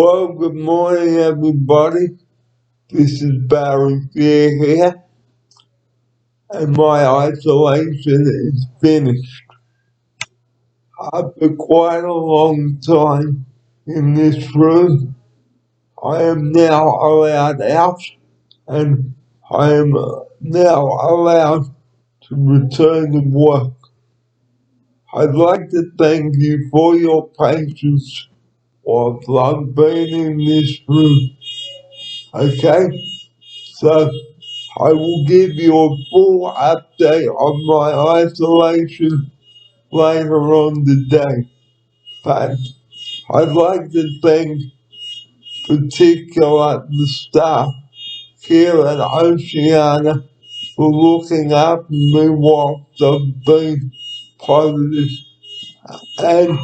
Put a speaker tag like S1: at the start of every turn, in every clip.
S1: Well, good morning, everybody. This is Barry Fear here, and my isolation is finished. After quite a long time in this room, I am now allowed out, and I am now allowed to return to work. I'd like to thank you for your patience whilst I've been in this room. Okay? So, I will give you a full update on my isolation later on today. But I'd like to thank particularly the staff here at Oceania for looking after me whilst I've been positive. And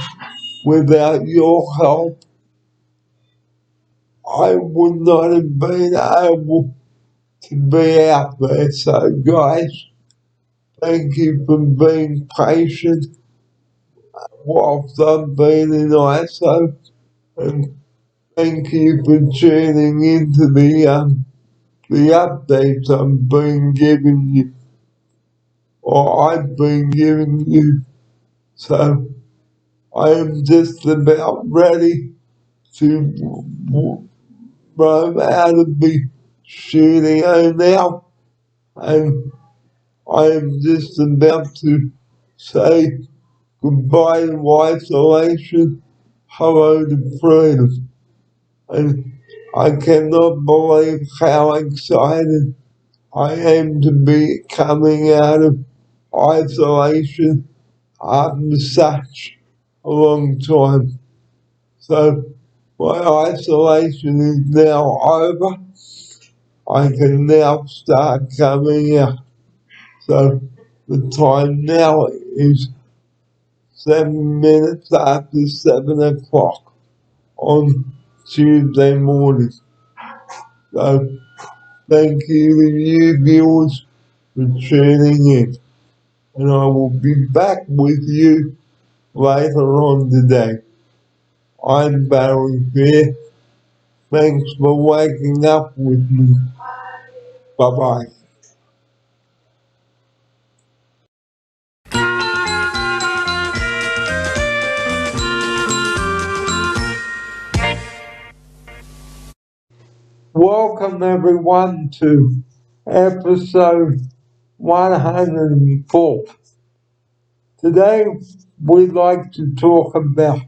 S1: without your help, I would not have been able to be out there. So guys, thank you for being patient whilst I've been in ISO, and thank you for tuning into the updates I'm being given you, or I've been giving you. So I am just about ready to roam out of the studio now, and I am just about to say goodbye to isolation, hello to freedom. And I cannot believe how excited I am to be coming out of isolation after such a long time. So my isolation is now over. I can now start coming out. So the time now is 7 minutes after 7 o'clock on Tuesday morning. So thank you to you viewers for tuning in, and I will be back with you later on today. I'm Barry Fear. Thanks for waking up with me. Bye bye. Welcome everyone to episode 104. Today we'd like to talk about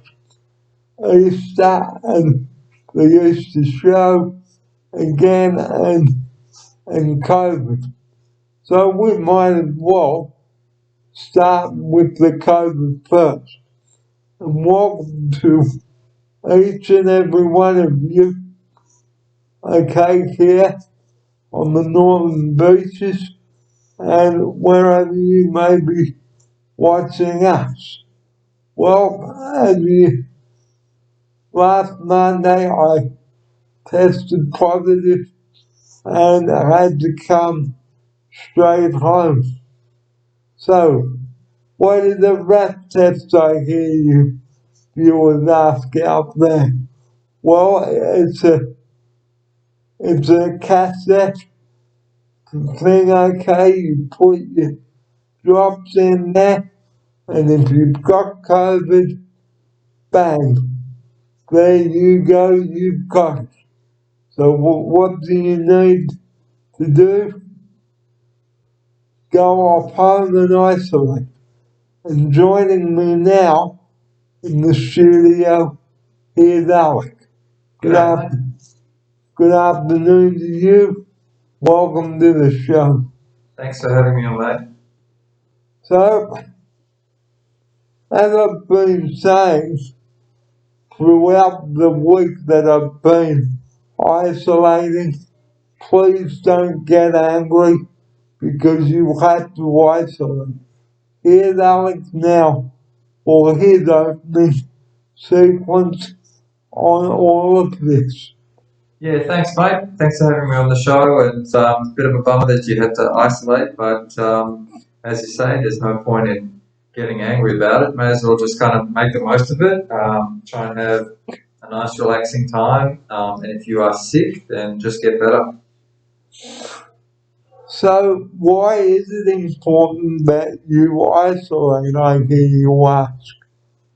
S1: Easter and the Easter show again and COVID. So we might as well start with the COVID first. And welcome to each and every one of you, okay, here on the northern beaches and wherever you may be watching us. Well, last Monday I tested positive and I had to come straight home. So, what is the rat test, I hear you viewers ask out there? Well, it's a cassette thing, okay? You put your drops in there, and if you've got COVID, bang, there you go, you've got it. So what do you need to do? Go off home and isolate. And joining me now in the studio is Alec. Good afternoon to you. Welcome to the show.
S2: Thanks for having me on, mate.
S1: So, as I've been saying throughout the week that I've been isolating, please don't get angry because you had to isolate. Here's Alex now for his opening sequence on all of this.
S2: Yeah, thanks, mate. Thanks for having me on the show. And it's a bit of a bummer that you had to isolate, but as you say, there's no point in getting angry about it. May as well just kind of make the most of it. Try and have a nice relaxing time. And if you are sick, then just get better.
S1: So why is it important that you isolate, I hear you ask?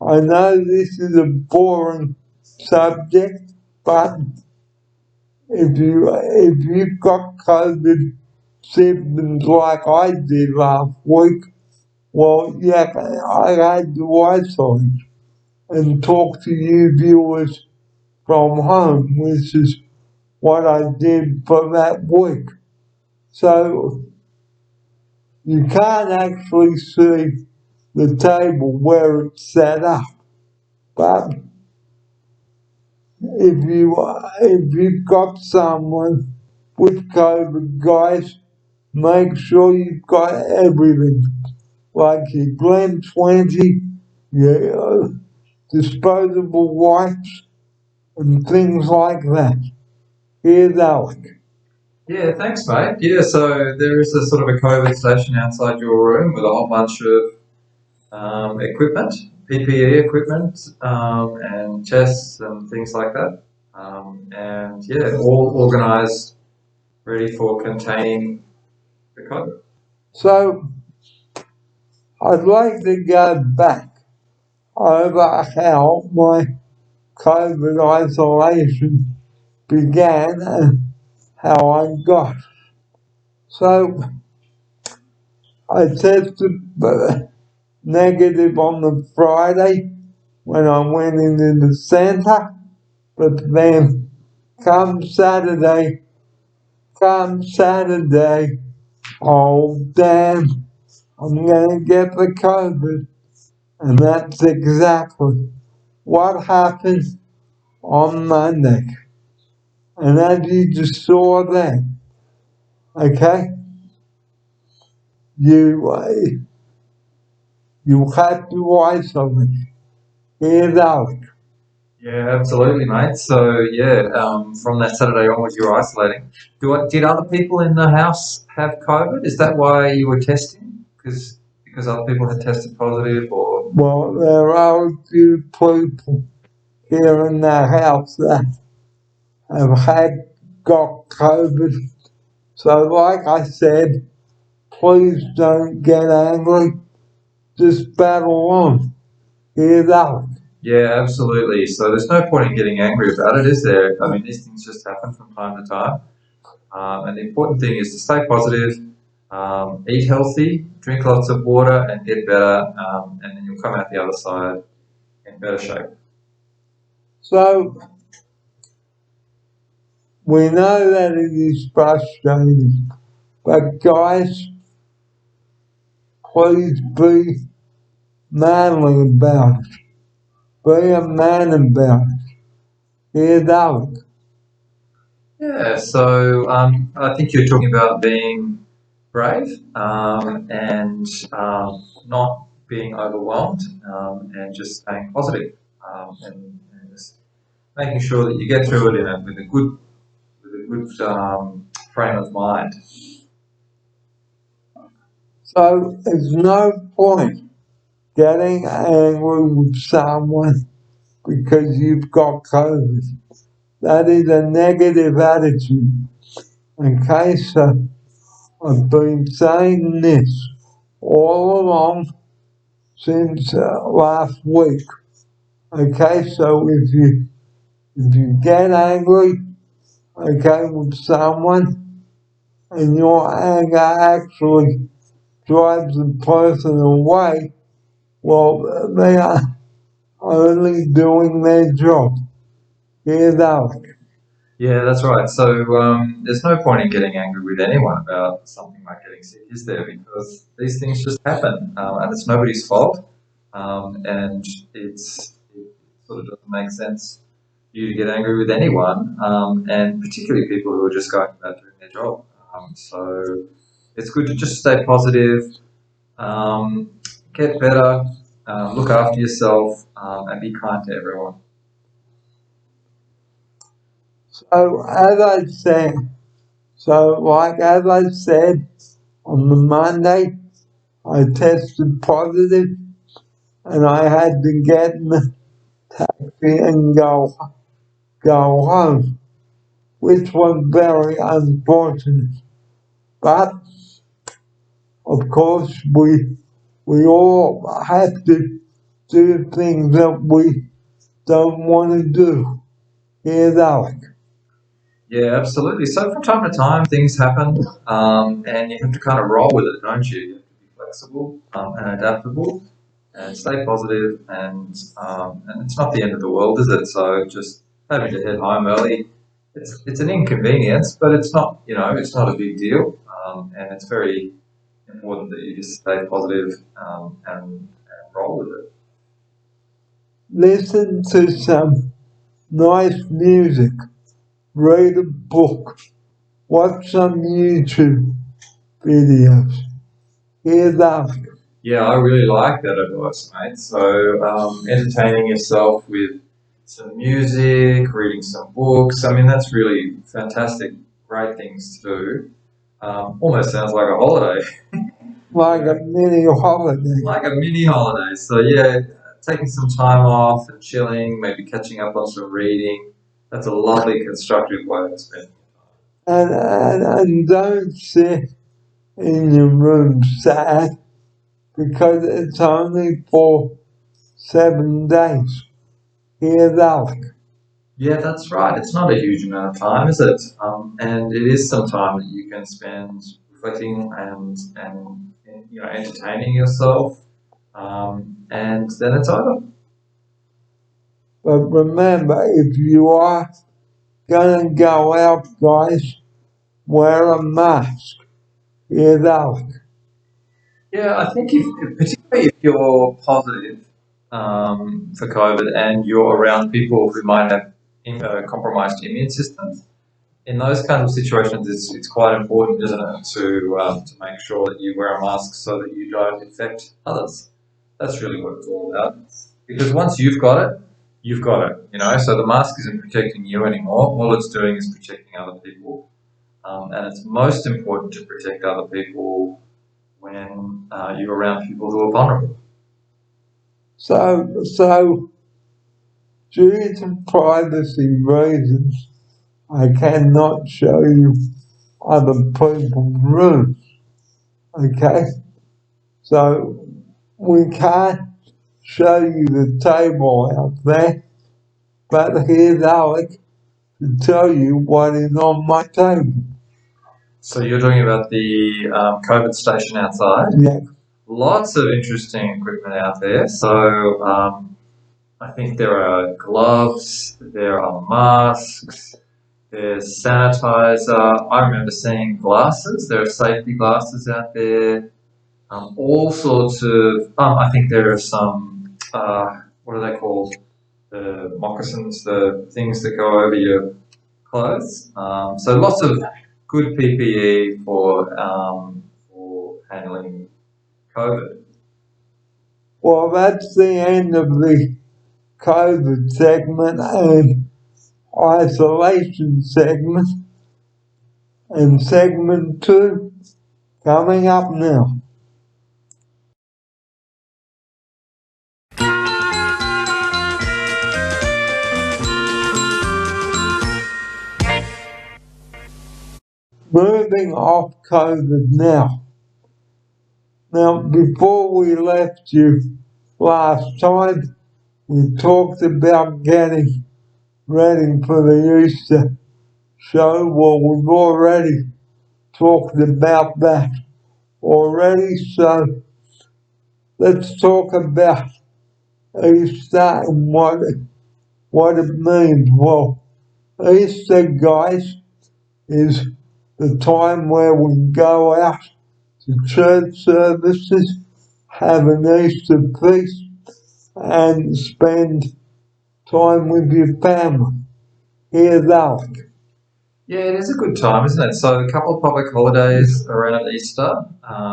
S1: I know this is a boring subject, but if you've got COVID symptoms like I did last week, well, yeah, I had to isolate and talk to you viewers from home, which is what I did for that week. So you can't actually see the table where it's set up, but if you've got someone with COVID, guys, make sure you've got everything, like your Glen 20, your disposable wipes, and things like that. Here's Alec.
S2: Yeah, thanks, mate. Yeah, so there is a sort of a COVID station outside your room with a whole bunch of equipment, PPE equipment, and chests and things like that. And yeah, all organised, ready for containing the COVID.
S1: So I'd like to go back over how my COVID isolation began and how I got. So I tested negative on the Friday when I went into the centre, but then come Saturday, oh damn, I'm gonna get the COVID. And that's exactly what happened on Monday. And as you just saw there, okay, you you have to isolate. Here's Alec.
S2: Yeah, absolutely, mate. So yeah, from that Saturday onwards, you were isolating. Did other people in the house have COVID? Is that why you were testing? Because other people had tested positive, or
S1: Well, there are a few people here in the house that have got COVID. So like I said, please don't get angry. Just battle on. Here's Alec.
S2: yeah, absolutely. So there's no point in getting angry about it, is there? I mean, these things just happen from time to time. And the important thing is to stay positive, eat healthy, drink lots of water, and get better. And then you'll come out the other side in better shape.
S1: So we know that it is frustrating, but guys, please be manly about it. Be a man about it. Here's Alec.
S2: Yeah, so I think you're talking about being brave and not being overwhelmed and just staying positive and just making sure that you get through it with a good frame of mind.
S1: So there's no point getting angry with someone because you've got COVID. That is a negative attitude. Okay, so I've been saying this all along since last week. Okay, so if you get angry, okay, with someone, and your anger actually drives the person away, well, they are only doing their job. Here's Alec.
S2: Yeah, that's right. So there's no point in getting angry with anyone about something like getting sick, is there? Because these things just happen, and it's nobody's fault. And it sort of doesn't make sense for you to get angry with anyone, and particularly people who are just going about doing their job. So it's good to just stay positive, um, get better, look after yourself, and be kind to everyone.
S1: So as I said, on the Monday, I tested positive and I had to get taxi and go home, which was very unfortunate. But of course, we all have to do things that we don't want to do. Here's Alec.
S2: Yeah, absolutely. So from time to time, things happen, and you have to kind of roll with it, don't you? You have to be flexible and adaptable, and stay positive, and it's not the end of the world, is it? So just having to head home early, it's an inconvenience, but it's not, it's not a big deal, and it's very important that you just stay positive and roll with it.
S1: Listen to some nice music, read a book, watch some YouTube videos. Here's Alec.
S2: Yeah, I really like that advice, mate. So, entertaining yourself with some music, reading some books. I mean, that's really fantastic, great things to do. Almost sounds like a holiday,
S1: Like a mini holiday.
S2: like a mini holiday. So, yeah, taking some time off and chilling, maybe catching up on some reading. That's a lovely, constructive way of spending
S1: And don't sit in your room sad because it's only for 7 days. Here's Alec.
S2: Yeah, that's right. It's not a huge amount of time, is it? And it is some time that you can spend reflecting and entertaining yourself. And then it's over.
S1: But remember, if you are gonna go out, guys, wear a mask. Here's Alec.
S2: Yeah, I think particularly if you're positive for COVID and you're around people who might have compromised immune systems, in those kinds of situations, it's quite important, isn't it, to make sure that you wear a mask so that you don't infect others. That's really what it's all about. Because once you've got it, you've got it. So the mask isn't protecting you anymore. All it's doing is protecting other people, and it's most important to protect other people when you're around people who are vulnerable.
S1: So, due to privacy reasons, I cannot show you other people's rooms. Okay? So, we can't show you the table out there, but here's Alec to tell you what is on my table.
S2: So you're talking about the COVID station outside.
S1: Yeah.
S2: Lots of interesting equipment out there. So I think there are gloves, there are masks, there's sanitizer. I remember seeing glasses. There are safety glasses out there. All sorts of. I think there are some. What are they called? The moccasins, the things that go over your clothes. So lots of good PPE for handling COVID.
S1: Well, that's the end of the COVID segment and isolation segment. And segment 2 coming up now. Moving off COVID now. Now, before we left you last time, we talked about getting ready for the Easter show. Well, we've already talked about that already, so let's talk about Easter and what it means. Well, Easter, guys, is the time where we go out to church services, have an Easter feast, and spend time with your family. Here's Alec.
S2: Yeah, it is a good time, isn't it? So a couple of public holidays around Easter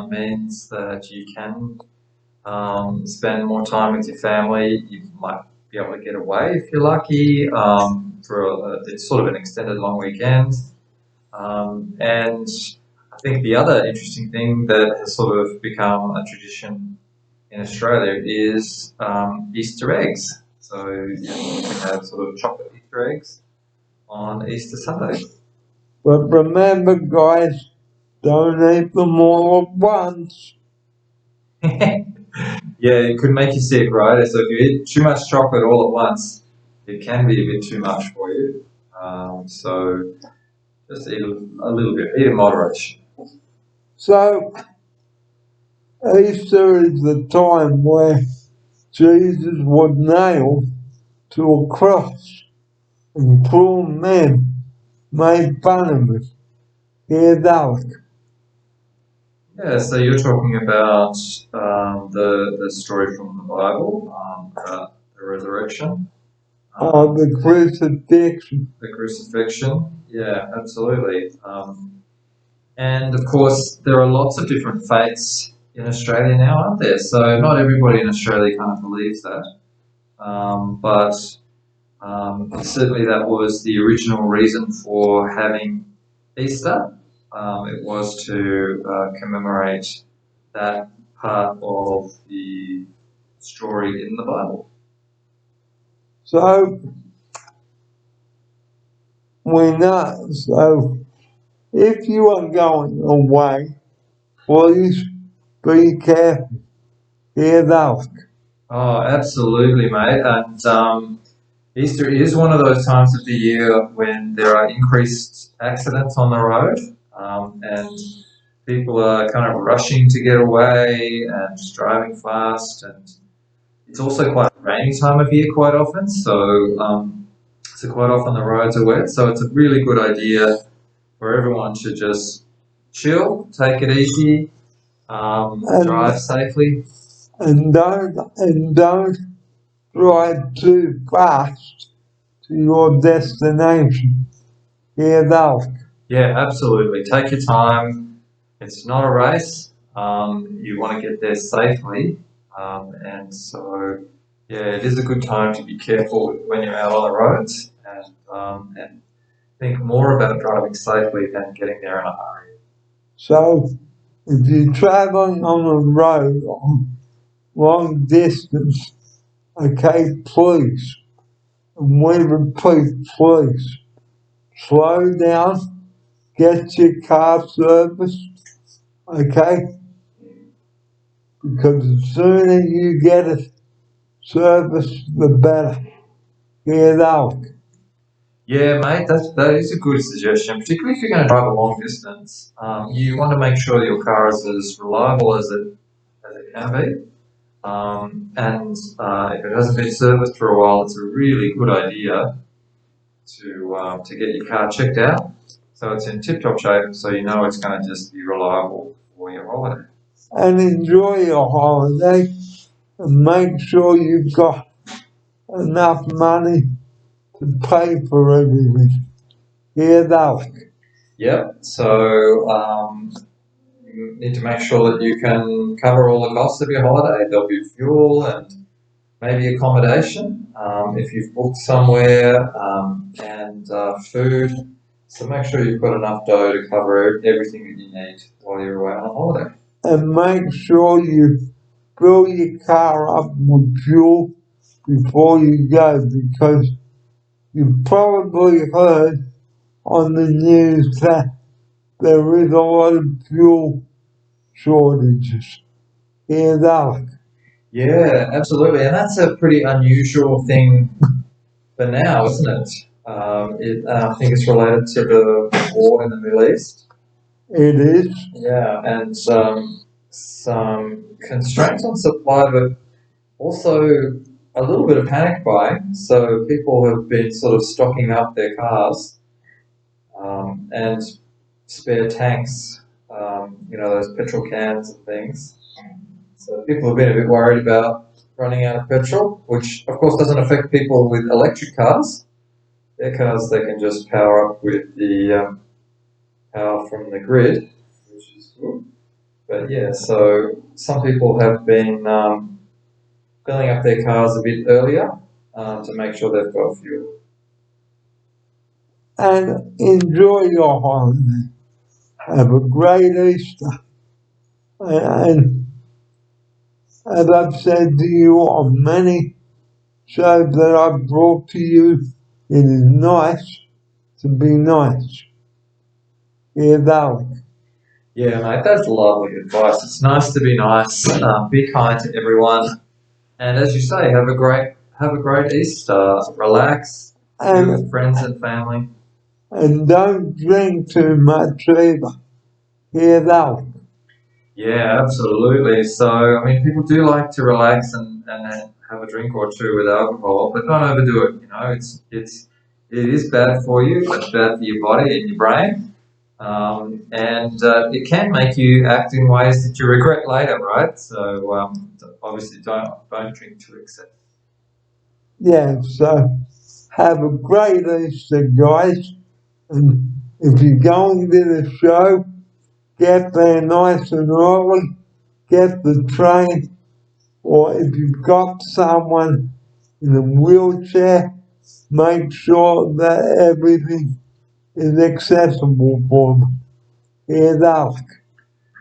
S2: means that you can spend more time with your family. You might be able to get away if you're lucky it's sort of an extended long weekend. And I think the other interesting thing that has sort of become a tradition in Australia is Easter eggs. So you can have sort of chocolate Easter eggs on Easter Sunday.
S1: But remember, guys, don't eat them all at once.
S2: Yeah, it could make you sick, right? So if you eat too much chocolate all at once, it can be a bit too much for you. So just eat a little bit, eat in moderation.
S1: So, Easter is the time where Jesus was nailed to a cross and cruel men made fun of him. Hear that?
S2: Yeah, so you're talking about the story from the Bible about the resurrection,
S1: The crucifixion.
S2: the crucifixion. Yeah, absolutely. And of course, there are lots of different faiths in Australia now, aren't there? So not everybody in Australia kind of believes that. But certainly that was the original reason for having Easter. It was to commemorate that part of the story in the Bible.
S1: So, we know. So, if you are going away, please be careful. Hear that?
S2: Oh, absolutely, mate. And Easter is one of those times of the year when there are increased accidents on the road, and people are kind of rushing to get away and driving fast. And it's also quite a rainy time of year quite often, so quite often the roads are wet. So it's a really good idea for everyone to just chill, take it easy, drive
S1: And
S2: safely.
S1: don't drive too fast to your destination. Hear that?
S2: Yeah, absolutely. Take your time. It's not a race. You want to get there safely. And so, yeah, it is a good time to be careful when you're out on the roads and think more about driving safely than getting there in a hurry.
S1: So, if you're traveling on a road on long distance, okay, please, and we repeat, please, slow down, get your car serviced, okay? Because the sooner you get it serviced, the better. Get out.
S2: Yeah, mate, that is a good suggestion, particularly if you're going to drive a long distance. You want to make sure that your car is as reliable as it can be. And if it hasn't been serviced for a while, it's a really good idea to get your car checked out so it's in tip-top shape, so you know it's going to just be reliable for your holiday.
S1: And enjoy your holiday and make sure you've got enough money to pay for everything. Hear that?
S2: Yep. So you need to make sure that you can cover all the costs of your holiday. There'll be fuel and maybe accommodation if you've booked somewhere, and food. So make sure you've got enough dough to cover everything that you need while you're away on a holiday.
S1: And make sure you fill your car up with fuel before you go because you've probably heard on the news that there is a lot of fuel shortages. Hear that?
S2: Yeah, absolutely, and that's a pretty unusual thing for now, isn't it? I think it's related to the war in the Middle East.
S1: It is.
S2: Yeah, and some constraints on supply, but also a little bit of panic buying. So people have been sort of stocking up their cars and spare tanks, those petrol cans and things. So people have been a bit worried about running out of petrol, which of course doesn't affect people with electric cars. Their cars they can just power up with the power from the grid, which is good. But yeah, so some people have been filling up their cars a bit earlier to make sure they've got fuel.
S1: And enjoy your holiday. Have a great Easter. And as I've said to you on many show that I brought to you. It is nice to be nice. Here's Alec.
S2: Yeah, mate, that's lovely advice. It's nice to be nice, be kind to everyone, and as you say, have a great Easter. Relax, be with
S1: And,
S2: friends and family.
S1: and don't drink too much either. Here's Alec.
S2: Yeah, absolutely. So, I mean, people do like to relax and have a drink or two with alcohol, but don't overdo it. You know, it is bad for you. It's bad for your body and your brain, and it can make you act in ways that you regret later, right? So, obviously, don't drink to excess.
S1: Yeah, so have a great Easter, guys. And if you're going to the show, get there nice and early, get the train, or if you've got someone in a wheelchair, make sure that everything is accessible for them. Here's Alec.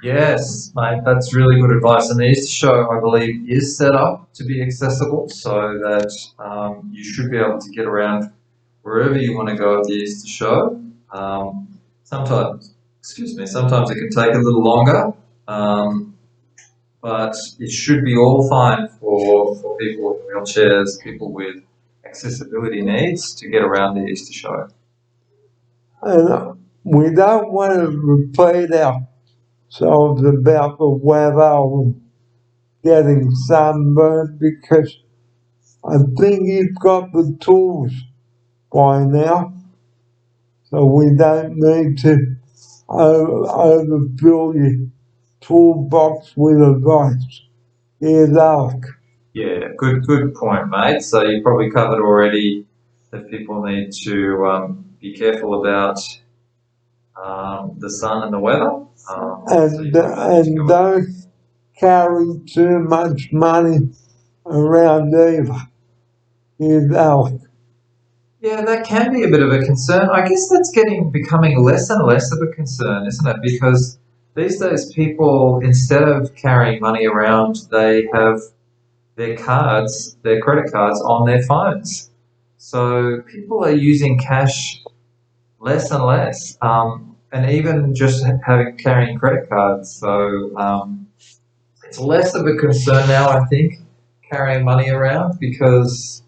S2: Yes, mate, that's really good advice. And the Easter show, I believe, is set up to be accessible so that you should be able to get around wherever you want to go at the Easter show. Sometimes, excuse me, sometimes it can take a little longer, but it should be all fine for people with wheelchairs, people with accessibility needs to get around the Easter show.
S1: And we don't want to repeat ourselves about the weather or getting sunburned because I think you've got the tools by now, so we don't need to overfill your toolbox with advice. Here's Alec.
S2: Yeah, good point, mate. So you probably covered already that people need to be careful about the sun and the weather. So you probably need to
S1: And
S2: go.
S1: don't carry too much money around either. Here's Alec.
S2: Yeah, that can be a bit of a concern. I guess that's becoming less and less of a concern, isn't it? Because these days people, instead of carrying money around, they have their credit cards on their phones. So people are using cash less and less, and even just carrying credit cards. So it's less of a concern now, I think, carrying money around because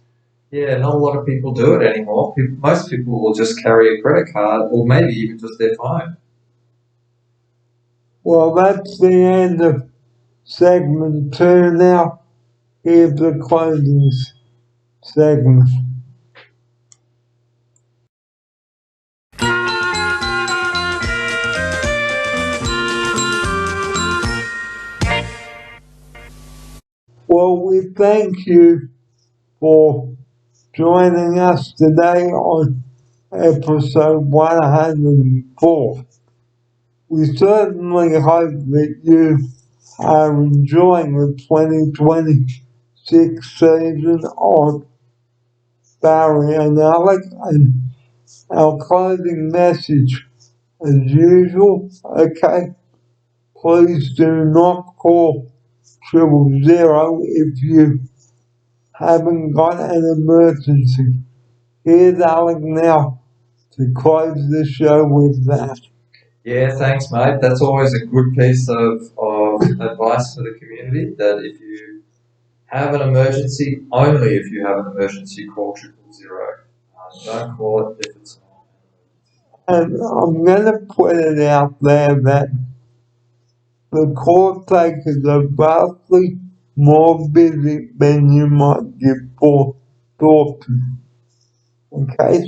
S2: yeah, not a lot of people do it anymore. Most people will just carry a credit card or maybe even just their phone.
S1: Well, that's the end of segment 2 now. Here's the closing segment. Well, we thank you for joining us today on episode 104. We certainly hope that you are enjoying the 2026 season of Barry and Alec, and our closing message as usual, okay, please do not call 000 if you haven't got an emergency. Here's Alec now to close the show with that.
S2: Yeah, thanks, mate. That's always a good piece of advice for the community that if you have an emergency, only if you have an emergency, call 000. Don't call it if it's not.
S1: And I'm going to put it out there that the call takers are vastly more busy than you might give for thought. Okay,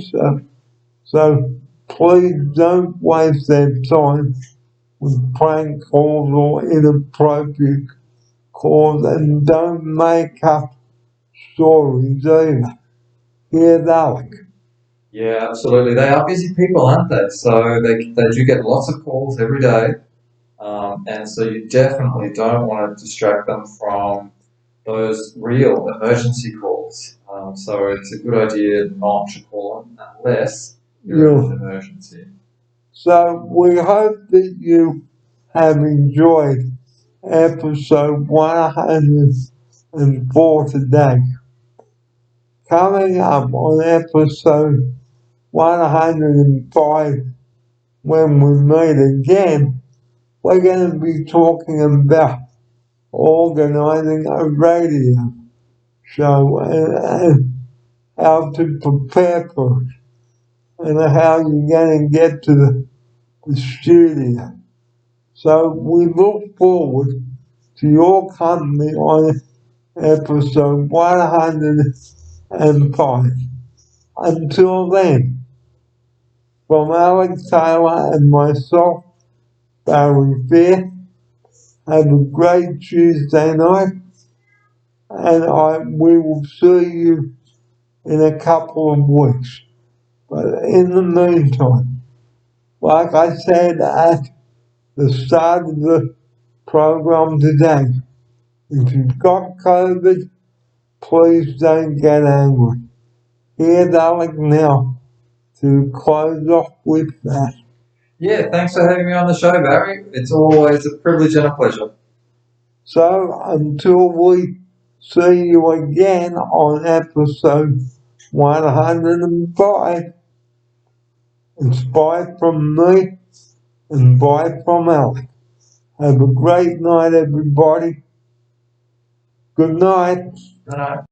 S1: so please don't waste their time with prank calls or inappropriate calls, and don't make up stories either. Here's Alec.
S2: Yeah, absolutely. They are busy people, aren't they? So they do get lots of calls every day. And so you definitely don't want to distract them from those real emergency calls. So it's a good idea not to call them unless there is
S1: Yeah.
S2: an emergency.
S1: So we hope that you have enjoyed episode 104 today. Coming up on episode 105, when we meet again, we're going to be talking about organising a radio show and how to prepare for it and how you're going to get to the studio. So we look forward to your company on episode 105. Until then, from Alex Taylor and myself, Barry Fair, have a great Tuesday night, and we will see you in a couple of weeks. But in the meantime, like I said at the start of the program today, if you've got COVID, please don't get angry. Here's Alex now to close off with that.
S2: Yeah, thanks for having me on the show, Barry. It's always a privilege and a pleasure.
S1: So until we see you again on episode 105, it's bye from me and bye from Alex. Have a great night, everybody. Good night.
S2: Good night.